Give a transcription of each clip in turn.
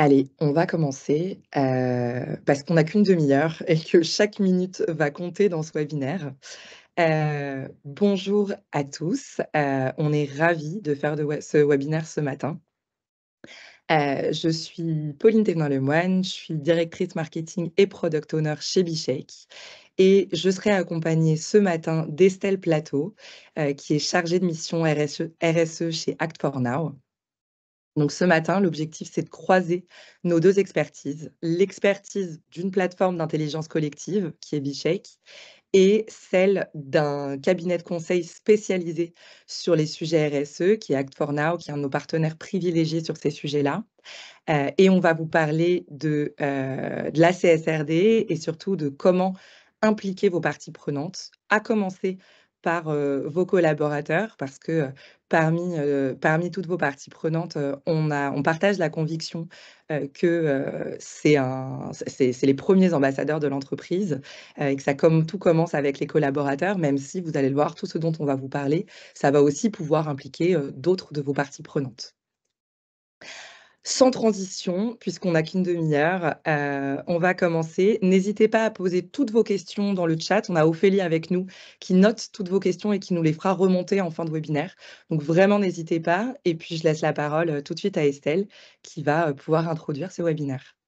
Allez, on va commencer, parce qu'on n'a qu'une demi-heure et que chaque minute va compter dans ce webinaire. Bonjour à tous, on est ravis de faire ce webinaire ce matin. Je suis Pauline Thévenin-Lemoine, je suis directrice marketing et product owner chez BeShake et je serai accompagnée ce matin d'Estelle Plateau, qui est chargée de mission RSE chez Act4Now. Donc ce matin, l'objectif, c'est de croiser nos 2 expertises. L'expertise d'une plateforme d'intelligence collective qui est BeShake et celle d'un cabinet de conseil spécialisé sur les sujets RSE qui est Act4Now, qui est un de nos partenaires privilégiés sur ces sujets-là. Et on va vous parler de la CSRD et surtout de comment impliquer vos parties prenantes, à commencer par, vos collaborateurs parce que, parmi toutes vos parties prenantes, on partage la conviction, que, c'est les premiers ambassadeurs de l'entreprise, et que tout commence avec les collaborateurs, même si vous allez le voir, tout ce dont on va vous parler, ça va aussi pouvoir impliquer, d'autres de vos parties prenantes. Sans transition, puisqu'on n'a qu'une demi-heure, on va commencer. N'hésitez pas à poser toutes vos questions dans le chat. On a Ophélie avec nous qui note toutes vos questions et qui nous les fera remonter en fin de webinaire. Donc vraiment, n'hésitez pas et puis je laisse la parole, tout de suite à Estelle qui va, pouvoir introduire ce webinaire.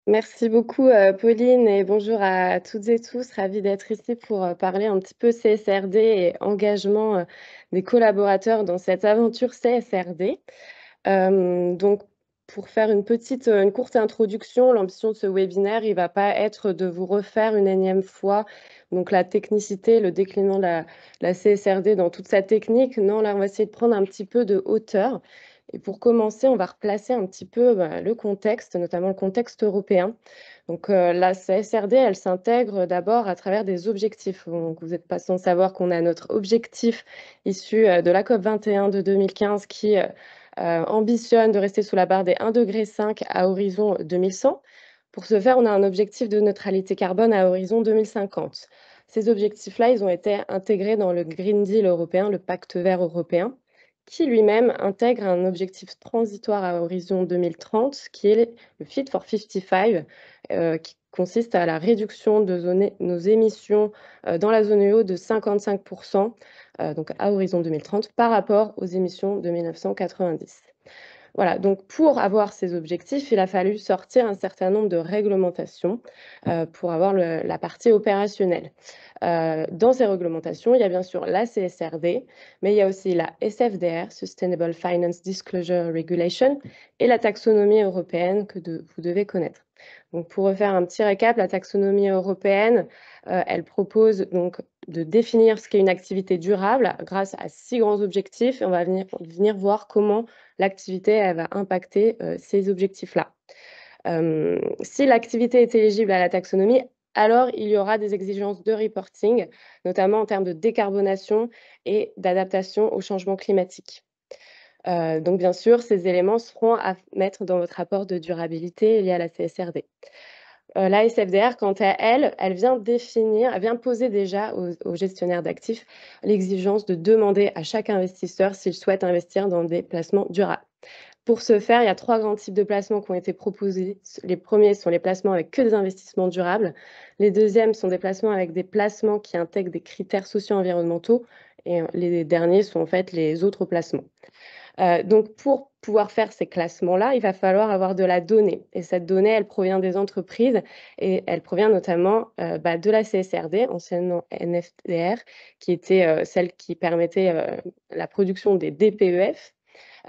Merci beaucoup, Pauline et bonjour à toutes et tous. Ravie d'être ici pour, parler un petit peu CSRD et engagement, des collaborateurs dans cette aventure CSRD. Donc pour faire une courte introduction, l'ambition de ce webinaire, il va pas être de vous refaire une énième fois donc la technicité, le déclinement de la CSRD dans toute sa technique. Non, là, on va essayer de prendre un petit peu de hauteur et pour commencer, on va replacer un petit peu, le contexte, notamment le contexte européen. Donc, la CSRD, elle s'intègre d'abord à travers des objectifs. Donc vous n'êtes pas sans savoir qu'on a notre objectif issu, de la COP 21 de 2015 qui, ambitionne de rester sous la barre des 1,5 degré à horizon 2100. Pour ce faire, on a un objectif de neutralité carbone à horizon 2050. Ces objectifs-là, ils ont été intégrés dans le Green Deal européen, le Pacte vert européen, qui lui-même intègre un objectif transitoire à horizon 2030, qui est le Fit for 55, qui consiste à la réduction de nos émissions dans la zone EO de 55%, donc à horizon 2030, par rapport aux émissions de 1990. Voilà, donc pour avoir ces objectifs, il a fallu sortir un certain nombre de réglementations pour avoir la partie opérationnelle. Dans ces réglementations, il y a bien sûr la CSRD, mais il y a aussi la SFDR, Sustainable Finance Disclosure Regulation, et la taxonomie européenne vous devez connaître. Donc pour refaire un petit récap, la taxonomie européenne, elle propose donc de définir ce qu'est une activité durable grâce à 6 grands objectifs et on va venir voir comment l'activité, elle va impacter, ces objectifs-là. Si l'activité est éligible à la taxonomie, alors il y aura des exigences de reporting, notamment en termes de décarbonation et d'adaptation au changement climatique. Donc bien sûr, ces éléments seront à mettre dans votre rapport de durabilité lié à la CSRD. La SFDR, quant à elle, elle vient poser déjà aux gestionnaires d'actifs l'exigence de demander à chaque investisseur s'il souhaite investir dans des placements durables. Pour ce faire, il y a 3 grands types de placements qui ont été proposés. Les premiers sont les placements avec que des investissements durables. Les deuxièmes sont des placements avec des placements qui intègrent des critères socio-environnementaux et les derniers sont en fait les autres placements. Donc pour pouvoir faire ces classements-là, il va falloir avoir de la donnée et cette donnée, elle provient des entreprises et elle provient notamment, de la CSRD, anciennement NFDR, qui était, celle qui permettait, la production des DPEF.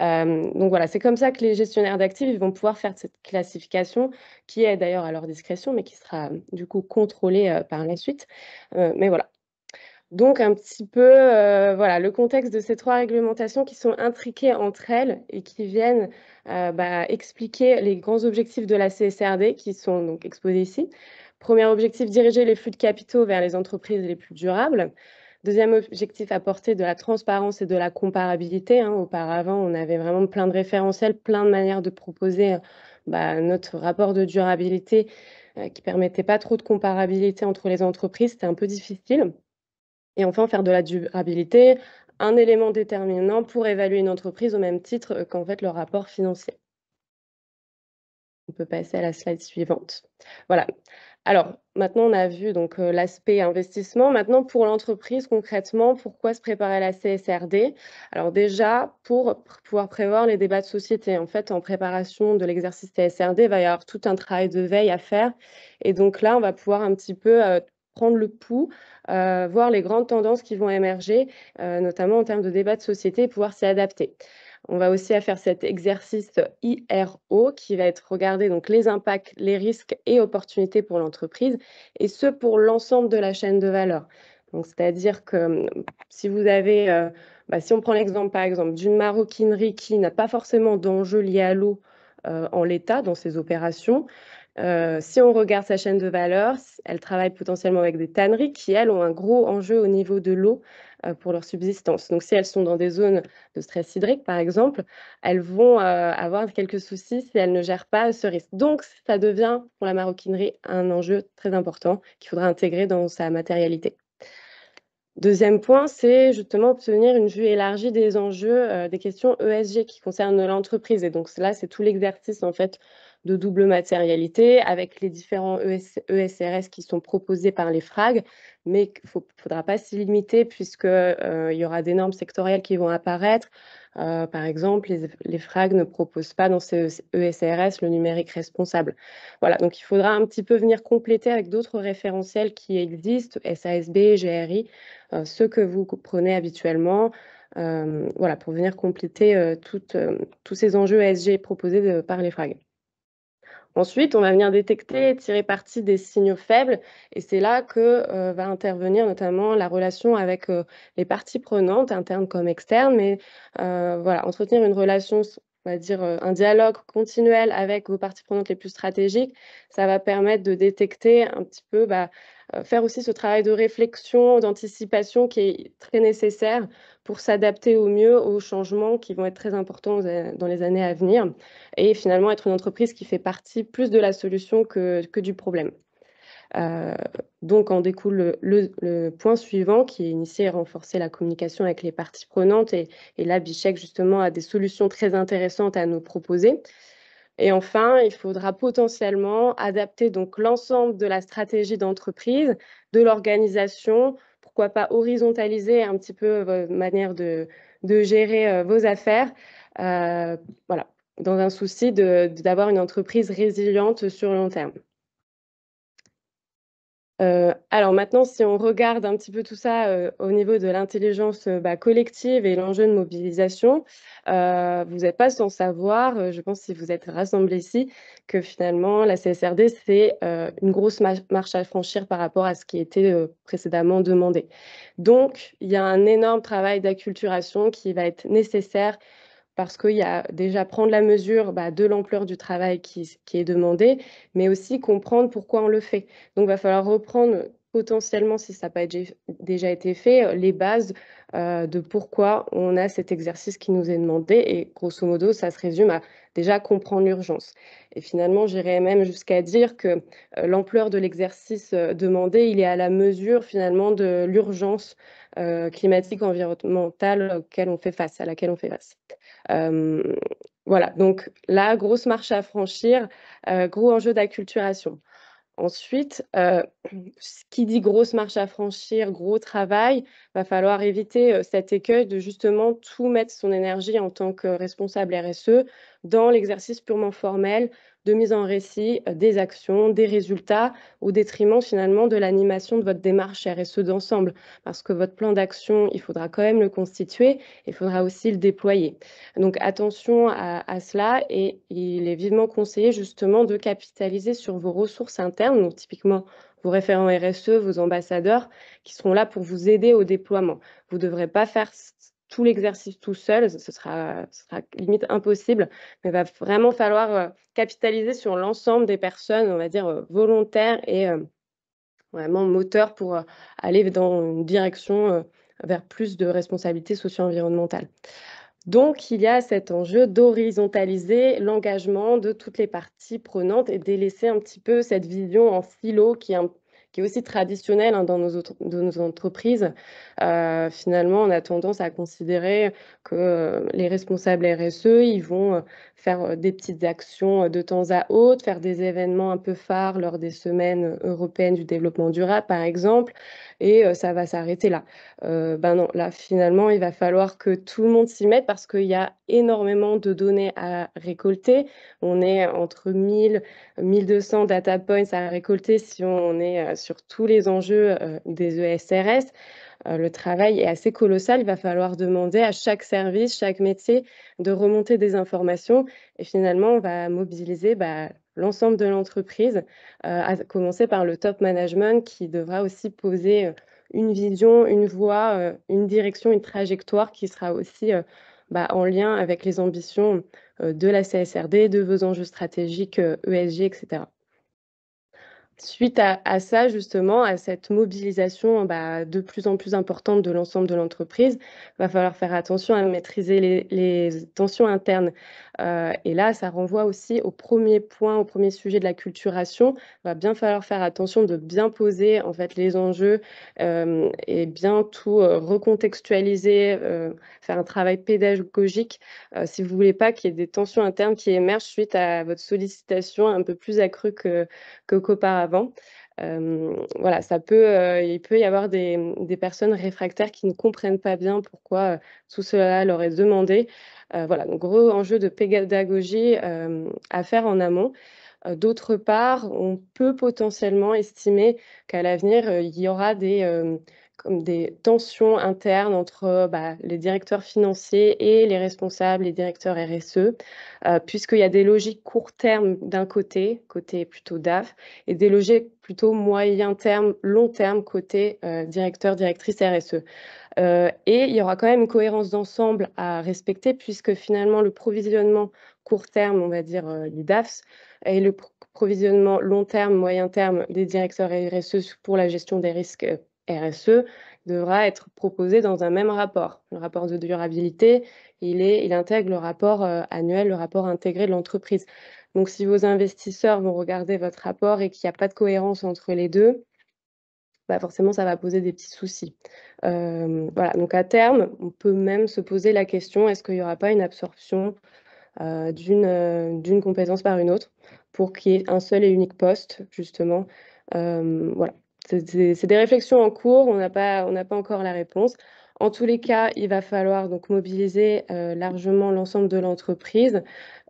Donc voilà, c'est comme ça que les gestionnaires d'actifs, ils vont pouvoir faire cette classification qui est d'ailleurs à leur discrétion, mais qui sera, du coup contrôlée, par la suite. Mais voilà. Donc un petit peu, voilà, le contexte de ces 3 réglementations qui sont intriquées entre elles et qui viennent, expliquer les grands objectifs de la CSRD qui sont donc exposés ici. Premier objectif, diriger les flux de capitaux vers les entreprises les plus durables. Deuxième objectif, apporter de la transparence et de la comparabilité, hein. Auparavant, on avait vraiment plein de référentiels, plein de manières de proposer, notre rapport de durabilité, qui permettait pas trop de comparabilité entre les entreprises, c'était un peu difficile. Et enfin, faire de la durabilité, un élément déterminant pour évaluer une entreprise au même titre, qu'en fait le rapport financier. On peut passer à la slide suivante. Voilà. Alors, maintenant, on a vu donc l'aspect investissement. Maintenant, pour l'entreprise, concrètement, pourquoi se préparer à la CSRD? Alors déjà, pour pouvoir prévoir les débats de société. En fait, en préparation de l'exercice CSRD, il va y avoir tout un travail de veille à faire. Et donc là, on va pouvoir un petit peu prendre le pouls, voir les grandes tendances qui vont émerger, notamment en termes de débats de société, et pouvoir s'y adapter. On va aussi à faire cet exercice IRO qui va être regarder donc les impacts, les risques et opportunités pour l'entreprise et ce pour l'ensemble de la chaîne de valeur. Donc c'est-à-dire que, si vous avez, si on prend l'exemple par exemple d'une maroquinerie qui n'a pas forcément d'enjeux liés à l'eau, en l'état dans ses opérations, si on regarde sa chaîne de valeur, elle travaille potentiellement avec des tanneries qui, elles, ont un gros enjeu au niveau de l'eau, pour leur subsistance. Donc si elles sont dans des zones de stress hydrique, par exemple, elles vont, avoir quelques soucis si elles ne gèrent pas ce risque. Donc ça devient, pour la maroquinerie, un enjeu très important qu'il faudra intégrer dans sa matérialité. Deuxième point, c'est justement obtenir une vue élargie des enjeux, des questions ESG qui concernent l'entreprise et donc là, c'est tout l'exercice en fait de double matérialité avec les différents ESRS qui sont proposés par les FRAG, mais il faudra pas s'y limiter puisque, il y aura des normes sectorielles qui vont apparaître. Par exemple, les FRAG ne proposent pas dans ces ESRS le numérique responsable. Voilà, donc il faudra un petit peu venir compléter avec d'autres référentiels qui existent, SASB, GRI, ceux que vous prenez habituellement, voilà, pour venir compléter, tous ces enjeux ESG proposés par les FRAG. Ensuite, on va venir détecter et tirer parti des signaux faibles et c'est là que, va intervenir notamment la relation avec, les parties prenantes, internes comme externes, mais voilà, entretenir une relation on va dire, un dialogue continuel avec vos parties prenantes les plus stratégiques, ça va permettre de détecter un petit peu, faire aussi ce travail de réflexion, d'anticipation qui est très nécessaire pour s'adapter au mieux aux changements qui vont être très importants dans les années à venir et finalement être une entreprise qui fait partie plus de la solution que du problème. Heu, donc en découle le point suivant qui est initier et renforcer la communication avec les parties prenantes et là Bichec justement a des solutions très intéressantes à nous proposer. Et enfin, il faudra potentiellement adapter donc l'ensemble de la stratégie d'entreprise, de l'organisation, pourquoi pas horizontaliser un petit peu votre manière de gérer, vos affaires, voilà, dans un souci d'avoir une entreprise résiliente sur le long terme. Alors maintenant, si on regarde un petit peu tout ça, au niveau de l'intelligence, collective et l'enjeu de mobilisation, vous n'êtes pas sans savoir, je pense si vous êtes rassemblés ici, que finalement la CSRD c'est, une grosse marche à franchir par rapport à ce qui était, précédemment demandé. Donc il y a un énorme travail d'acculturation qui va être nécessaire parce qu'il y a déjà prendre la mesure, de l'ampleur du travail qui est demandé, mais aussi comprendre pourquoi on le fait. Donc il va falloir reprendre potentiellement, si ça n'a pas déjà été fait, les bases, de pourquoi on a cet exercice qui nous est demandé et grosso modo, ça se résume à déjà comprendre l'urgence et finalement, j'irais même jusqu'à dire que, l'ampleur de l'exercice, demandé, il est à la mesure finalement de l'urgence, climatique, environnementale à laquelle on fait face. Hem, voilà, donc là, grosse marche à franchir, gros enjeu d'acculturation. Ensuite, ce qui dit grosse marche à franchir, gros travail, va falloir éviter, cet écueil de justement tout mettre son énergie en tant que responsable RSE dans l'exercice purement formel de mise en récit, des actions, des résultats, au détriment finalement de l'animation de votre démarche RSE d'ensemble. Parce que votre plan d'action, il faudra quand même le constituer, il faudra aussi le déployer. Donc attention à cela et il est vivement conseillé justement de capitaliser sur vos ressources internes, donc typiquement vos référents RSE, vos ambassadeurs qui seront là pour vous aider au déploiement. Vous ne devrez pas faire tout l'exercice tout seul, ce sera limite impossible, mais il va vraiment falloir capitaliser sur l'ensemble des personnes, on va dire, volontaires et vraiment moteurs pour aller dans une direction vers plus de responsabilité socio-environnementale. Donc, il y a cet enjeu d'horizontaliser l'engagement de toutes les parties prenantes et délaisser un petit peu cette vision en silo qui est aussi traditionnel, hein, dans nos entreprises. Finalement, on a tendance à considérer que, les responsables RSE, ils vont, faire, des petites actions, de temps à autre, faire des événements un peu phares lors des semaines, européennes du développement durable, par exemple, et ça va s'arrêter là. Ben non, là, finalement, il va falloir que tout le monde s'y mette parce qu'il y a énormément de données à récolter. On est entre 1 200 data points à récolter si on est, sur tous les enjeux, des ESRS. Le travail est assez colossal. Il va falloir demander à chaque service, chaque métier de remonter des informations et finalement, on va mobiliser, bah, l'ensemble de l'entreprise, à commencer par le top management qui devra aussi poser, une vision, une voie, une direction, une trajectoire qui sera aussi, bah, en lien avec les ambitions, de la CSRD, de vos enjeux stratégiques, ESG et cetera. Suite à ça justement, à cette mobilisation, bah, de plus en plus importante de l'ensemble de l'entreprise, va falloir faire attention à maîtriser les tensions internes. Et là, ça renvoie aussi au premier point, au premier sujet de la culturation. Va bien falloir faire attention de bien poser en fait les enjeux, et bien tout, recontextualiser, faire un travail pédagogique, si vous voulez pas qu'il y ait des tensions internes qui émergent suite à votre sollicitation un peu plus accrue qu'auparavant. Voilà, il peut y avoir des personnes réfractaires qui ne comprennent pas bien pourquoi, tout cela leur est demandé. Voilà, donc gros enjeu de pédagogie, à faire en amont. D'autre part, on peut potentiellement estimer qu'à l'avenir, il y aura comme des tensions internes entre, bah, les directeurs financiers et les responsables, les directeurs RSE, puisqu'il y a des logiques court terme d'un côté plutôt DAF et des logiques plutôt moyen terme, long terme côté, directeur, directrice RSE. Et il y aura quand même une cohérence d'ensemble à respecter puisque finalement le provisionnement court terme, on va dire, les DAFs et le provisionnement long terme, moyen terme des directeurs RSE pour la gestion des risques, RSE devra être proposé dans un même rapport. Le rapport de durabilité, il intègre le rapport, annuel, le rapport intégré de l'entreprise. Donc si vos investisseurs vont regarder votre rapport et qu'il y a pas de cohérence entre les 2, bah, forcément ça va poser des petits soucis. Voilà, donc à terme, on peut même se poser la question: «Est-ce qu'il y aura pas une absorption, d'une compétence par une autre?» pour qu'il y ait un seul et unique poste justement. Voilà, c'est des réflexions en cours, on n'a pas encore la réponse. En tous les cas, il va falloir donc mobiliser, largement l'ensemble de l'entreprise,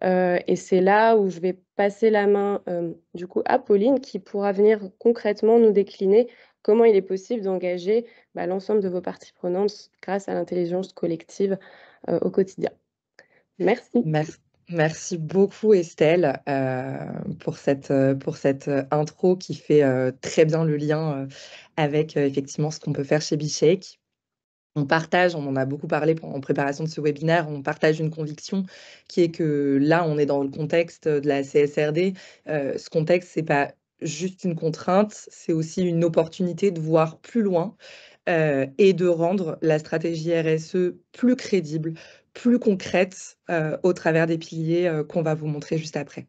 et c'est là où je vais passer la main, du coup à Pauline qui pourra venir concrètement nous décliner comment il est possible d'engager, bah, l'ensemble de vos parties prenantes grâce à l'intelligence collective, au quotidien. Merci. Merc Merci beaucoup Estelle, pour cette, intro qui fait, très bien le lien, avec, effectivement ce qu'on peut faire chez BeShake. On en a beaucoup parlé en préparation de ce webinaire, on partage une conviction qui est que là, on est dans le contexte, de la CSRD. Ce contexte, c'est pas juste une contrainte, c'est aussi une opportunité de voir plus loin, et de rendre la stratégie RSE plus crédible, plus concrète, au travers des piliers, qu'on va vous montrer juste après.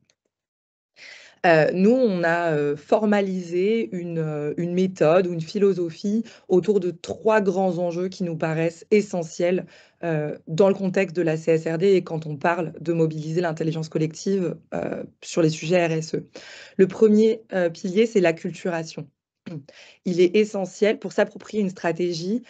Nous, on a, formalisé une méthode ou une philosophie autour de 3 grands enjeux qui nous paraissent essentiels, dans le contexte de la CSRD et quand on parle de mobiliser l'intelligence collective, sur les sujets RSE. Le premier pilier, c'est l'acculturation. Il est essentiel pour s'approprier une stratégie,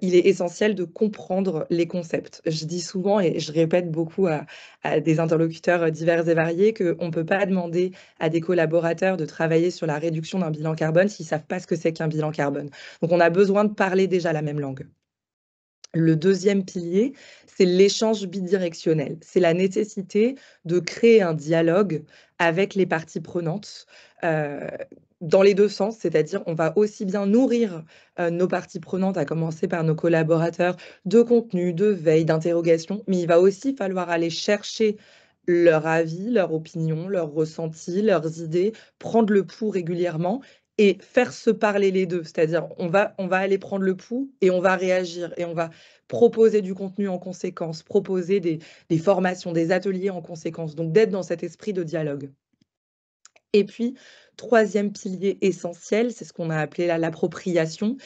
il est essentiel de comprendre les concepts. Je dis souvent et je répète beaucoup à des interlocuteurs, divers et variés qu'on ne peut pas demander à des collaborateurs de travailler sur la réduction d'un bilan carbone s'ils ne savent pas ce que c'est qu'un bilan carbone. Donc on a besoin de parler déjà la même langue. Le deuxième pilier, c'est l'échange bidirectionnel. C'est la nécessité de créer un dialogue avec les parties prenantes, dans les 2 sens. C'est-à-dire, on va aussi bien nourrir, nos parties prenantes, à commencer par nos collaborateurs, de contenu, de veille, d'interrogation, mais il va aussi falloir aller chercher leur avis, leur opinion, leurs ressentis, leurs idées, prendre le pouls régulièrement et faire se parler les 2. C'est-à-dire, on va aller prendre le pouls et on va réagir et on va proposer du contenu en conséquence, proposer des formations, des ateliers en conséquence, donc d'être dans cet esprit de dialogue. Et puis, troisième pilier essentiel, c'est ce qu'on a appelé l'appropriation.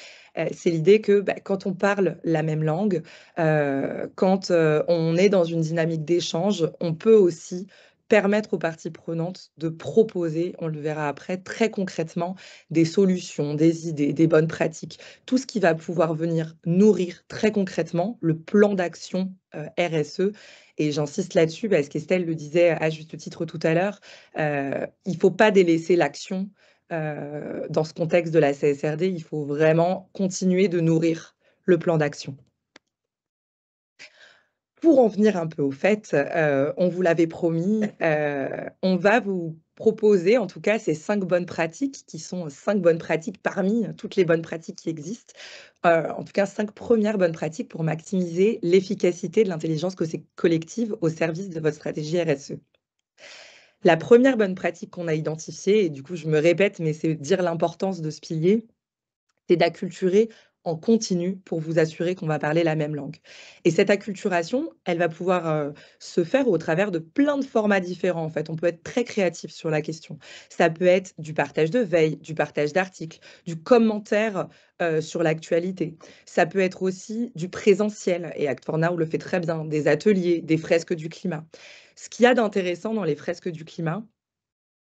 C'est l'idée que, quand on parle la même langue, quand, on est dans une dynamique d'échange, on peut aussi permettre aux parties prenantes de proposer, on le verra après, très concrètement, des solutions, des idées, des bonnes pratiques. Tout ce qui va pouvoir venir nourrir très concrètement le plan d'action, RSE, et j'insiste là-dessus parce qu'Estelle le disait à juste titre tout à l'heure. Il faut pas délaisser l'action, dans ce contexte de la CSRD. Il faut vraiment continuer de nourrir le plan d'action. Pour en venir un peu au fait, on vous l'avait promis, on va vous proposer, en tout cas, ces 5 bonnes pratiques qui sont 5 bonnes pratiques parmi toutes les bonnes pratiques qui existent. En tout cas, 5 premières bonnes pratiques pour maximiser l'efficacité de l'intelligence collective au service de votre stratégie RSE. La première bonne pratique qu'on a identifiée, et du coup je me répète, mais c'est dire l'importance de ce pilier, c'est d'acculturer en continu pour vous assurer qu'on va parler la même langue. Et cette acculturation, elle va pouvoir, se faire au travers de plein de formats différents, en fait. On peut être très créatif sur la question. Ça peut être du partage de veille, du partage d'articles, du commentaire, sur l'actualité. Ça peut être aussi du présentiel, et Act for Now le fait très bien, des ateliers, des fresques du climat. Ce qu'il y a d'intéressant dans les fresques du climat,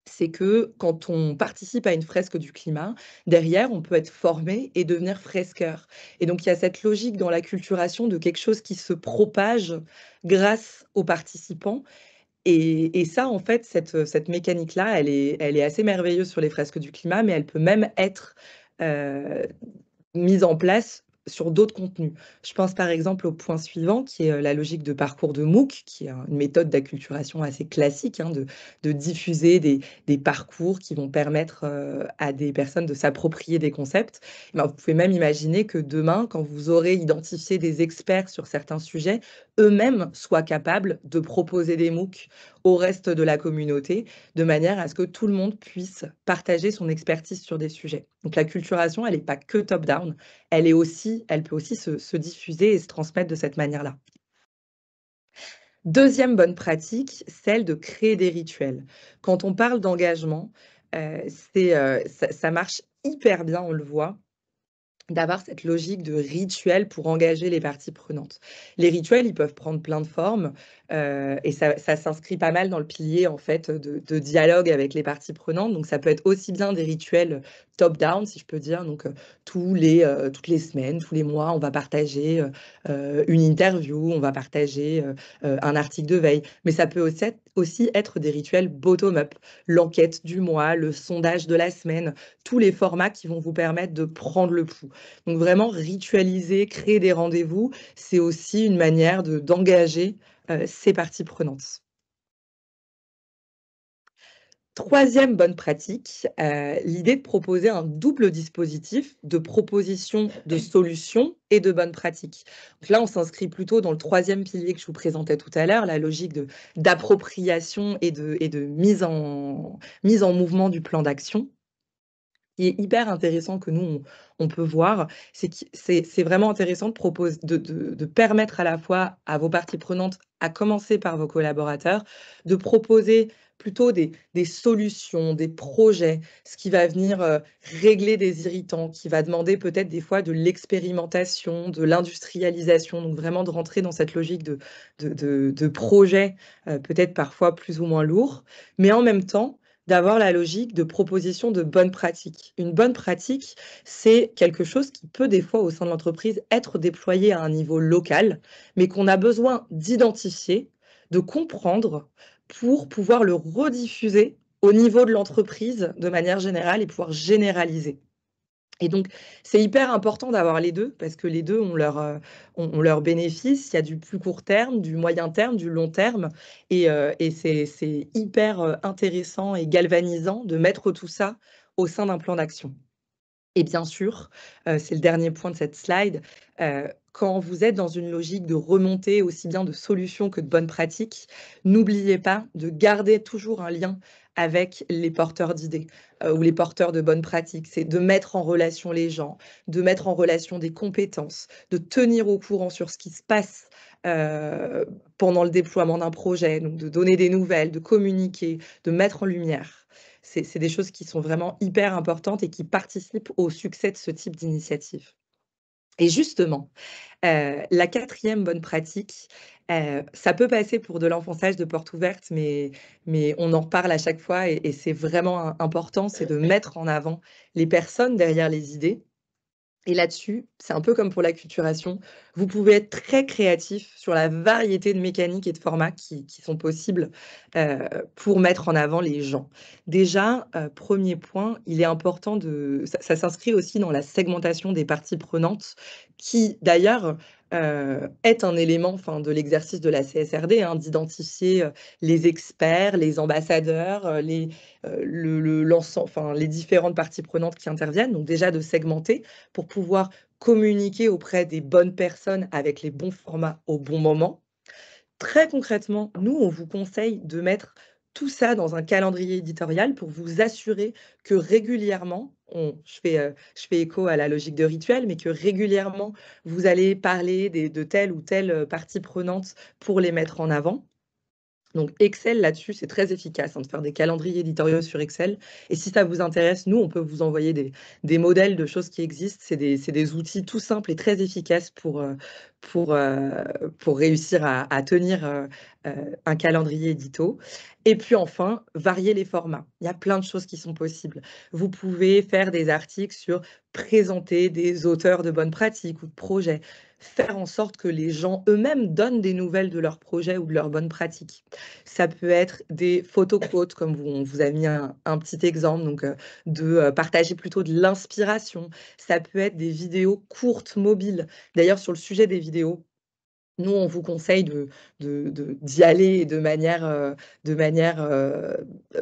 c'est que quand on participe à une fresque du climat, derrière, on peut être formé et devenir fresqueur. Et donc, il y a cette logique dans l'acculturation de quelque chose qui se propage grâce aux participants. Et ça, en fait, cette mécanique-là, elle est assez merveilleuse sur les fresques du climat, mais elle peut même être, heu, mise en place sur d'autres contenus. Je pense par exemple au point suivant qui est, la logique de parcours de MOOC, qui est une méthode d'acculturation assez classique, hein, de diffuser des parcours qui vont permettre, à des personnes de s'approprier des concepts. Ben, vous pouvez même imaginer que demain, quand vous aurez identifié des experts sur certains sujets, eux-mêmes soient capables de proposer des MOOC au reste de la communauté, de manière à ce que tout le monde puisse partager son expertise sur des sujets. Donc l'acculturation, elle est pas que top down, elle peut aussi se diffuser et se transmettre de cette manière-là. Deuxième bonne pratique, celle de créer des rituels. Quand on parle d'engagement, ça marche hyper bien, on le voit, d'avoir cette logique de rituel pour engager les parties prenantes. Les rituels, ils peuvent prendre plein de formes, et ça s'inscrit pas mal dans le pilier, en fait, de dialogue avec les parties prenantes. Donc ça peut être aussi bien des rituels top down, si je peux dire, donc toutes les semaines, tous les mois, on va partager, une interview, on va partager, un article de veille. Mais ça peut aussi être des rituels bottom up, l'enquête du mois, le sondage de la semaine, tous les formats qui vont vous permettre de prendre le pouls. Donc vraiment ritualiser, créer des rendez-vous, c'est aussi une manière d'engager, ces parties prenantes. Troisième bonne pratique, l'idée de proposer un double dispositif de proposition de solutions et de bonnes pratiques. Donc là, on s'inscrit plutôt dans le troisième pilier que je vous présentais tout à l'heure, la logique d'appropriation et de mise en mouvement du plan d'action. Qui est hyper intéressant que nous, on peut voir, c'est vraiment intéressant de permettre à la fois à vos parties prenantes, à commencer par vos collaborateurs, de proposer plutôt des solutions, des projets, ce qui va venir, régler des irritants, qui va demander peut-être des fois de l'expérimentation, de l'industrialisation, donc vraiment de rentrer dans cette logique de projet, peut-être parfois plus ou moins lourd, mais en même temps, d'avoir la logique de proposition de bonnes pratiques. Une bonne pratique, c'est quelque chose qui peut des fois au sein de l'entreprise être déployé à un niveau local, mais qu'on a besoin d'identifier, de comprendre pour pouvoir le rediffuser au niveau de l'entreprise de manière générale et pouvoir généraliser. Et donc, c'est hyper important d'avoir les 2 parce que les 2 ont leurs bénéfices. Il y a du plus court terme, du moyen terme, du long terme et c'est hyper, intéressant et galvanisant de mettre tout ça au sein d'un plan d'action. Et bien sûr, c'est le dernier point de cette slide, quand vous êtes dans une logique de remontée aussi bien de solutions que de bonnes pratiques, n'oubliez pas de garder toujours un lien avec les porteurs d'idées, ou les porteurs de bonnes pratiques. C'est de mettre en relation les gens, de mettre en relation des compétences, de tenir au courant sur ce qui se passe, pendant le déploiement d'un projet, donc de donner des nouvelles, de communiquer, de mettre en lumière. c'est des choses qui sont vraiment hyper importantes et qui participent au succès de ce type d'initiative. Et justement, la 4e bonne pratique, ça peut passer pour de l'enfonçage de porte ouverte, mais on en reparle à chaque fois et c'est vraiment important, c'est de mettre en avant les personnes derrière les idées. Et là-dessus, c'est un peu comme pour l'acculturation, vous pouvez être très créatif sur la variété de mécaniques et de formats qui sont possibles, heu, pour mettre en avant les gens. Déjà, 1er point, il est important de ça s'inscrit aussi dans la segmentation des parties prenantes qui d'ailleurs, est un élément, enfin, de l'exercice de la CSRD, hein, d'identifier, les experts, les ambassadeurs, les différentes parties prenantes qui interviennent. Donc déjà de segmenter pour pouvoir communiquer auprès des bonnes personnes avec les bons formats au bon moment. Très concrètement, nous, on vous conseille de mettre tout ça dans un calendrier éditorial pour vous assurer que régulièrement, je fais écho à la logique de rituel, mais que régulièrement, vous allez parler de telle ou telle, partie prenante pour les mettre en avant. Donc Excel là-dessus, c'est très efficace, hein, de faire des calendriers éditoriaux sur Excel et si ça vous intéresse, nous, on peut vous envoyer des modèles de choses qui existent. C'est des outils tout simples et très efficaces pour, heu, pour réussir à tenir, un calendrier édito et puis enfin, varier les formats. Il y a plein de choses qui sont possibles. Vous pouvez faire des articles sur présenter des auteurs de bonnes pratiques ou de projets, faire en sorte que les gens eux-mêmes donnent des nouvelles de leurs projets ou de leurs bonnes pratiques. Ça peut être des photo-quotes comme on vous a mis un petit exemple, donc partager plutôt de l'inspiration. Ça peut être des vidéos courtes mobiles. D'ailleurs, sur le sujet des vidéos, nous, on vous conseille d'y aller de manière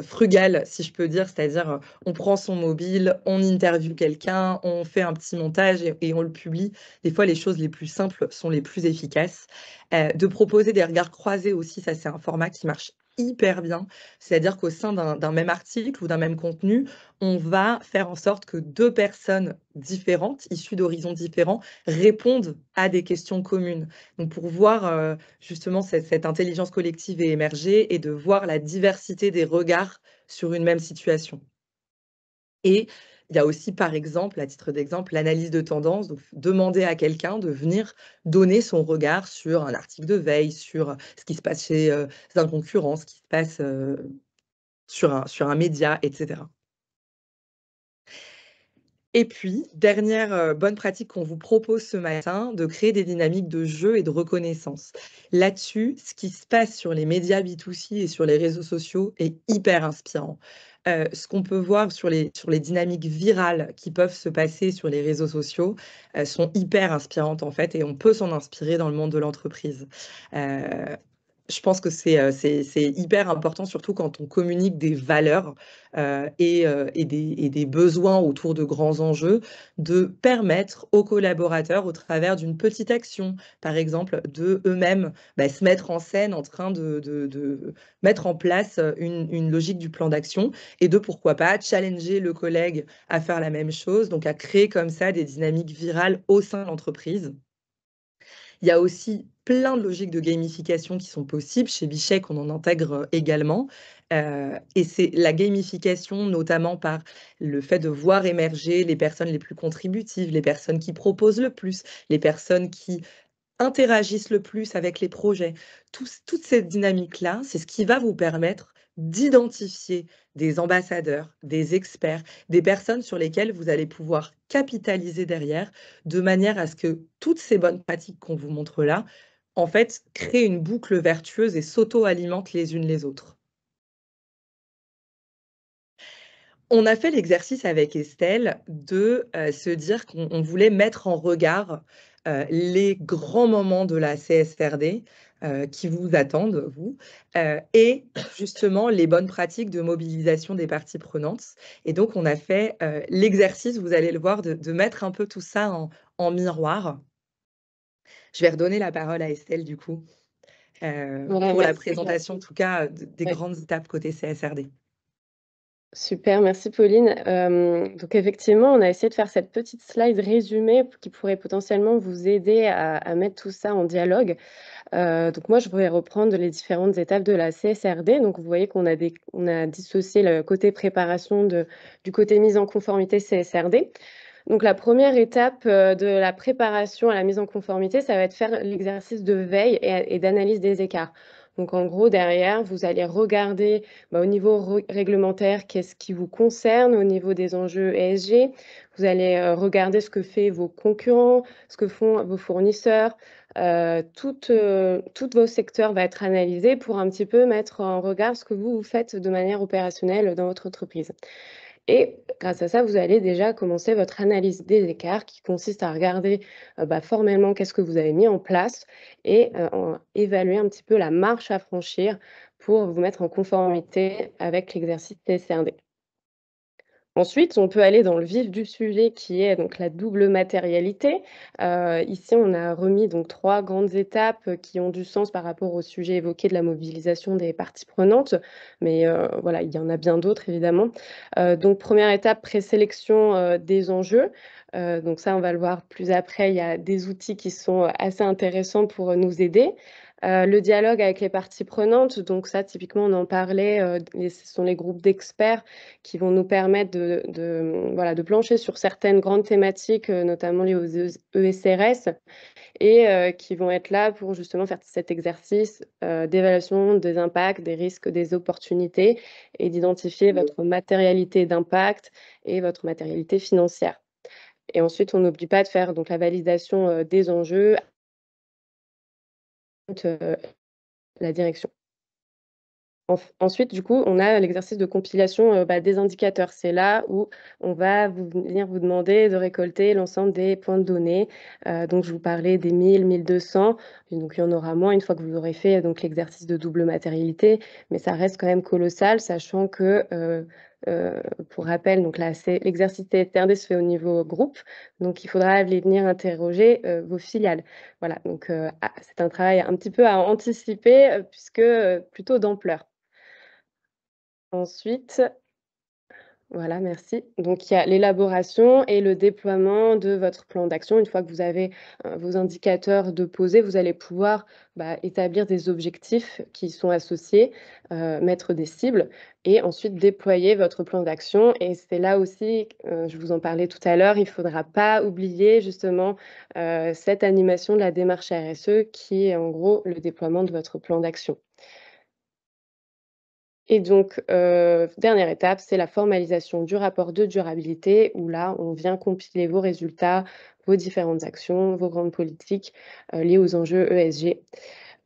frugale, si je peux dire. C'est-à-dire, on prend son mobile, on interviewe quelqu'un, on fait un petit montage et on le publie. Des fois, les choses les plus simples sont les plus efficaces. De proposer des regards croisés aussi, ça, c'est un format qui marche hyper bien. C'est-à-dire qu'au sein d'un même article ou d'un même contenu, on va faire en sorte que 2 personnes différentes, issues d'horizons différents, répondent à des questions communes. Donc pour voir, justement cette intelligence collective émerger et de voir la diversité des regards sur une même situation. Et il y a aussi, par exemple, à titre d'exemple, l'analyse de tendance, donc demander à quelqu'un de venir donner son regard sur un article de veille, sur, ce qui se passe chez, un concurrent, ce qui se passe, sur un média et cetera. Et puis, dernière, bonne pratique qu'on vous propose ce matin, de créer des dynamiques de jeu et de reconnaissance. Là-dessus, ce qui se passe sur les médias B2C et sur les réseaux sociaux est hyper inspirant. Ce qu'on peut voir sur les dynamiques virales qui peuvent se passer sur les réseaux sociaux, sont hyper inspirantes en fait et on peut s'en inspirer dans le monde de l'entreprise. Heu, je pense que c'est hyper important, surtout quand on communique des valeurs, et des besoins autour de grands enjeux, de permettre aux collaborateurs, au travers d'une petite action, par exemple, de eux-mêmes, se mettre en scène en train de mettre en place, une logique du plan d'action et de, pourquoi pas, challenger le collègue à faire la même chose, donc à créer comme ça des dynamiques virales au sein de l'entreprise. Il y a aussi plein de logiques de gamification qui sont possibles. Chez Bichec, on en intègre, également, et c'est la gamification, notamment par le fait de voir émerger les personnes les plus contributives, les personnes qui proposent le plus, les personnes qui interagissent le plus avec les projets. Toute cette dynamique-là, c'est ce qui va vous permettre d'identifier des ambassadeurs, des experts, des personnes sur lesquelles vous allez pouvoir capitaliser derrière, de manière à ce que toutes ces bonnes pratiques qu'on vous montre là, en fait, créent une boucle vertueuse et s'auto-alimentent les unes les autres. On a fait l'exercice avec Estelle de, se dire qu'on voulait mettre en regard, les grands moments de la CSRD, qui vous attendent, vous, et justement les bonnes pratiques de mobilisation des parties prenantes et donc on a fait, l'exercice, vous allez le voir, de mettre un peu tout ça en miroir. Je vais redonner la parole à Estelle du coup, Voilà, pour la merci. présentation en tout cas, des Ouais. grandes étapes côté CSRD. Super, merci Pauline. Donc effectivement, on a essayé de faire cette petite slide résumée qui pourrait potentiellement vous aider à mettre tout ça en dialogue. Donc moi, je vais reprendre les différentes étapes de la CSRD. Donc vous voyez on a dissocié le côté préparation du côté mise en conformité CSRD. Donc la première étape, de la préparation à la mise en conformité, ça va être faire l'exercice de veille et d'analyse des écarts. Donc en gros, derrière, vous allez regarder, au niveau réglementaire, qu'est-ce qui vous concerne au niveau des enjeux ESG. Vous allez, regarder ce que fait vos concurrents, ce que font vos fournisseurs. Toutes vos secteurs va être analysé pour un petit peu mettre en regard ce que vous faites de manière opérationnelle dans votre entreprise. Et grâce à ça, vous allez déjà commencer votre analyse des écarts qui consiste à regarder, formellement qu'est-ce que vous avez mis en place et évaluer un petit peu la marche à franchir pour vous mettre en conformité avec l'exercice TCRD. Ensuite, on peut aller dans le vif du sujet qui est donc la double matérialité. Ici, on a remis donc 3 grandes étapes, qui ont du sens par rapport au sujet évoqué de la mobilisation des parties prenantes, mais voilà, il y en a bien d'autres évidemment. Donc première étape, présélection, des enjeux. Donc ça, on va le voir plus après, il y a des outils qui sont, assez intéressants pour, nous aider. Le dialogue avec les parties prenantes, donc ça typiquement on en parlait, ce sont les groupes d'experts qui vont nous permettre voilà, de plancher sur certaines grandes thématiques, notamment liées aux ESRS et qui vont être là pour justement faire cet exercice, d'évaluation des impacts, des risques, des opportunités et d'identifier votre matérialité d'impact et votre matérialité financière. Et ensuite, on n'oublie pas de faire donc la validation, des enjeux, la direction. Ensuite, du coup, on a l'exercice de compilation, des indicateurs. C'est là où on va venir vous demander de récolter l'ensemble des points de données. Donc je vous parlais des 1 200, et donc il y en aura moins une fois que vous aurez fait donc l'exercice de double matérialité, mais ça reste quand même colossal, sachant que, pour rappel, donc là, c'est l'exercice TRD se fait au niveau groupe, donc il faudra aller venir interroger, vos filiales. Voilà, donc c'est un travail un petit peu à anticiper, puisque, plutôt d'ampleur. Ensuite, voilà, merci. Donc il y a l'élaboration et le déploiement de votre plan d'action. Une fois que vous avez, vos indicateurs de posés, vous allez pouvoir, établir des objectifs qui sont associés, mettre des cibles et ensuite déployer votre plan d'action et c'est là aussi, je vous en parlais tout à l'heure, il ne faudra pas oublier justement, cette animation de la démarche RSE qui est en gros le déploiement de votre plan d'action. Et donc, dernière étape, c'est la formalisation du rapport de durabilité où là, on vient compiler vos résultats, vos différentes actions, vos grandes politiques, liées aux enjeux ESG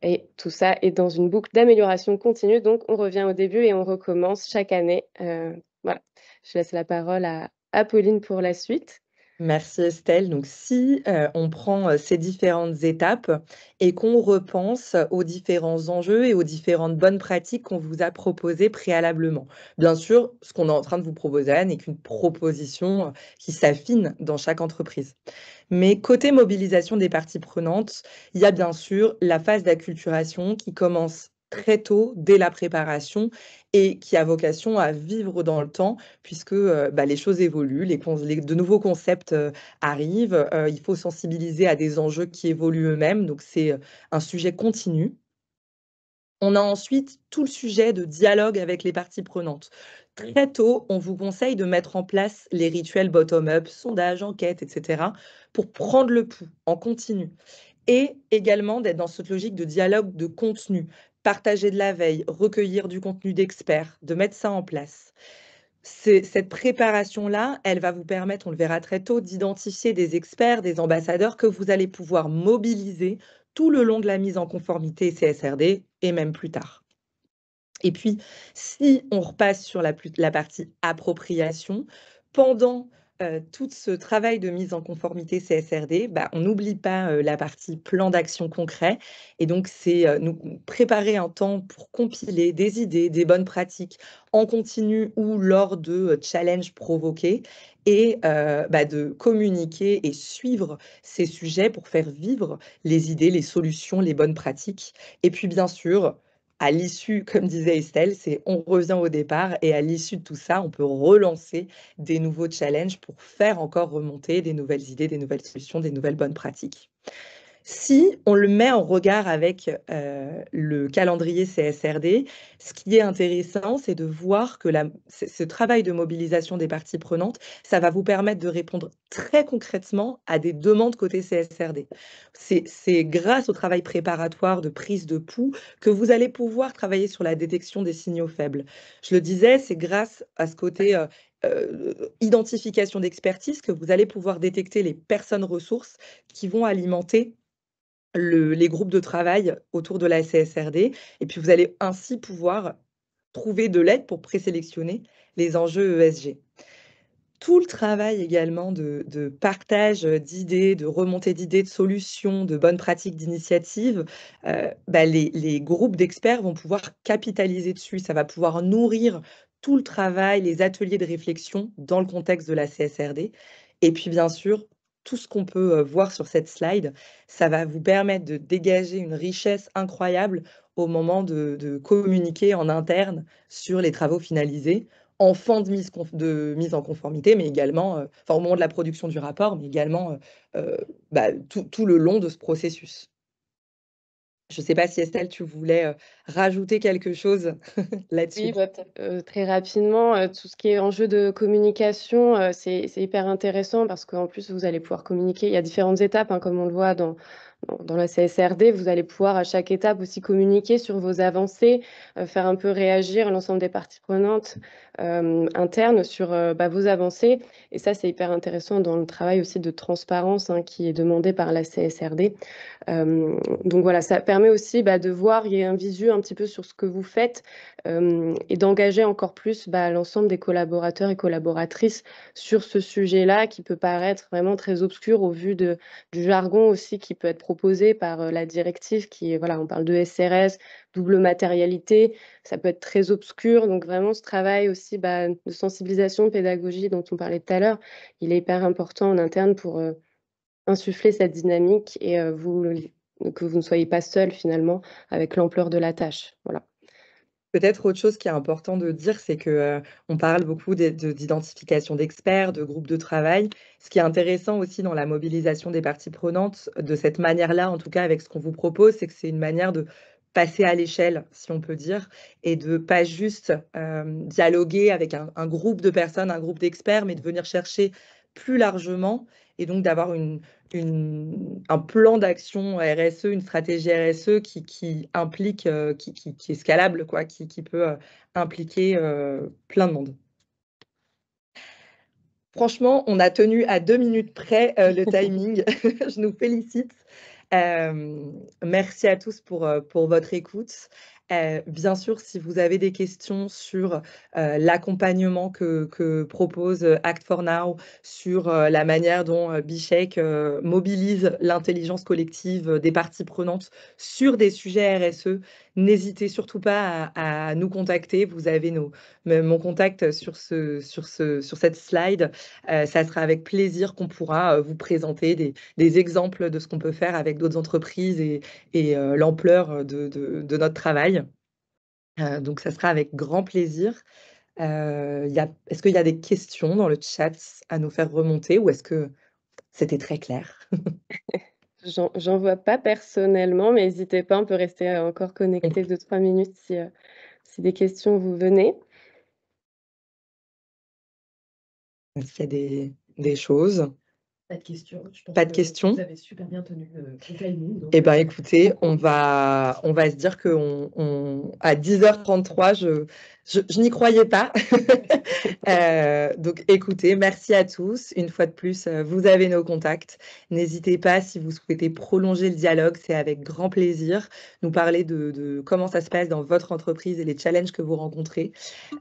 et tout ça est dans une boucle d'amélioration continue. Donc on revient au début et on recommence chaque année, voilà. Je laisse la parole à Pauline pour la suite. Merci Estelle. Donc si, on prend, ces différentes étapes et qu'on repense aux différents enjeux et aux différentes bonnes pratiques qu'on vous a proposées préalablement. Bien sûr, ce qu'on est en train de vous proposer là n'est qu'une proposition, qui s'affine dans chaque entreprise. Mais côté mobilisation des parties prenantes, il y a bien sûr la phase d'acculturation qui commence très tôt, dès la préparation et qui a vocation à vivre dans le temps puisque, les choses évoluent, les de nouveaux concepts, arrivent, il faut sensibiliser à des enjeux qui évoluent eux-mêmes, donc c'est, un sujet continu. On a ensuite tout le sujet de dialogue avec les parties prenantes. Très tôt, on vous conseille de mettre en place les rituels bottom-up, sondages, enquêtes, et cetera, pour prendre le pouls en continu et également d'être dans cette logique de dialogue de contenu, partager de la veille, recueillir du contenu d'experts, de mettre ça en place. C'est cette préparation-là, elle va vous permettre, on le verra très tôt, d'identifier des experts, des ambassadeurs que vous allez pouvoir mobiliser tout le long de la mise en conformité CSRD et même plus tard. Et puis, si on repasse sur la partie appropriation, pendant, tout ce travail de mise en conformité CSRD, on n'oublie pas, la partie plan d'action concret et donc c'est, nous préparer un temps pour compiler des idées, des bonnes pratiques en continu ou lors de, challenges provoqués et de communiquer et suivre ces sujets pour faire vivre les idées, les solutions, les bonnes pratiques et puis bien sûr, à l'issue, comme disait Estelle, c'est on revient au départ et à l'issue de tout ça, on peut relancer des nouveaux challenges pour faire encore remonter des nouvelles idées, des nouvelles solutions, des nouvelles bonnes pratiques. Si on le met en regard avec le calendrier CSRD, ce qui est intéressant, c'est de voir que ce travail de mobilisation des parties prenantes, ça va vous permettre de répondre très concrètement à des demandes côté CSRD. C'est grâce au travail préparatoire de prise de pouls que vous allez pouvoir travailler sur la détection des signaux faibles. Je le disais, c'est grâce à ce côté identification d'expertise que vous allez pouvoir détecter les personnes ressources qui vont alimenter les groupes de travail autour de la CSRD et puis vous allez ainsi pouvoir trouver de l'aide pour présélectionner les enjeux ESG. Tout le travail également de partage, d'idées, de remontée d'idées, de solutions, de bonnes pratiques, d'initiatives, les groupes d'experts vont pouvoir capitaliser dessus. Ça va pouvoir nourrir tout le travail, les ateliers de réflexion dans le contexte de la CSRD et puis bien sûr, tout ce qu'on peut, voir sur cette slide, ça va vous permettre de dégager une richesse incroyable au moment de communiquer en interne sur les travaux finalisés en fin de mise en conformité, mais également, au moment de la production du rapport, mais également, tout le long de ce processus. Je ne sais pas si Estelle, tu voulais, rajouter quelque chose là-dessus? Oui, bah, peut-être, très rapidement, tout ce qui est enjeu de communication, c'est hyper intéressant parce qu'en plus, vous allez pouvoir communiquer. Il y a différentes étapes, hein, comme on le voit dans la CSRD. Vous allez pouvoir à chaque étape aussi communiquer sur vos avancées, faire un peu réagir l'ensemble des parties prenantes, internes sur, vos avancées et ça, c'est hyper intéressant dans le travail aussi de transparence, hein, qui est demandé par la CSRD. Donc voilà, ça permet aussi, de voir, il y a un visu un petit peu sur ce que vous faites, et d'engager encore plus, l'ensemble des collaborateurs et collaboratrices sur ce sujet-là qui peut paraître vraiment très obscur au vu du jargon aussi qui peut être proposé par, la directive qui est voilà, on parle de SRS, double matérialité, ça peut être très obscur donc vraiment ce travail aussi, de sensibilisation, de pédagogie dont on parlait tout à l'heure, il est hyper important en interne pour, insuffler cette dynamique et que vous ne soyez pas seul finalement avec l'ampleur de la tâche. Voilà. Peut-être autre chose qui est important de dire, c'est que, on parle beaucoup d'identification d'experts, de groupes de travail. Ce qui est intéressant aussi dans la mobilisation des parties prenantes, de cette manière-là, en tout cas avec ce qu'on vous propose, c'est que c'est une manière de passer à l'échelle, si on peut dire, et de pas juste, dialoguer avec un groupe de personnes, un groupe d'experts, mais de venir chercher plus largement et donc d'avoir un plan d'action RSE, une stratégie RSE qui implique, qui est scalable quoi, qui peut, impliquer, plein de monde. Franchement, on a tenu à 2 minutes près, le timing. Je nous félicite. Merci à tous pour votre écoute. Bien sûr, si vous avez des questions sur, l'accompagnement que propose, Act for Now, sur, la manière dont, Bishake, mobilise l'intelligence collective, des parties prenantes sur des sujets RSE, n'hésitez surtout pas à nous contacter. Vous avez mon contact sur cette slide. Ça sera avec plaisir qu'on pourra, vous présenter des exemples de ce qu'on peut faire avec d'autres entreprises et l'ampleur de notre travail. Donc ça sera avec grand plaisir. Est-ce qu'il y a des questions dans le chat à nous faire remonter ou est-ce que c'était très clair? J'en vois pas personnellement, mais n'hésitez pas, on peut rester, encore connecté 2-3 minutes si des questions vous venaient. Est-ce qu'il y a des choses? Pas de questions. Je pense Pas de que questions? vous avez super bien tenu le timing, donc Eh ben, écoutez, on va se dire à 10h33, je n'y croyais pas. Donc écoutez, merci à tous. Une fois de plus, vous avez nos contacts. N'hésitez pas si vous souhaitez prolonger le dialogue, c'est avec grand plaisir. Nous parler de comment ça se passe dans votre entreprise et les challenges que vous rencontrez.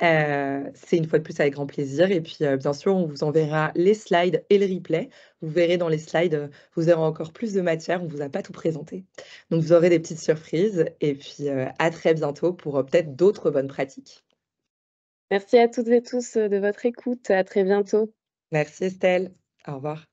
C'est une fois de plus avec grand plaisir et puis, bien sûr, on vous enverra les slides et le replay. Vous verrez dans les slides, vous aurez encore plus de matière, on ne vous a pas tout présenté. Donc vous aurez des petites surprises et puis, à très bientôt pour, peut-être d'autres bonnes pratiques. Merci à toutes et tous, de votre écoute. À très bientôt. Merci Estelle. Au revoir.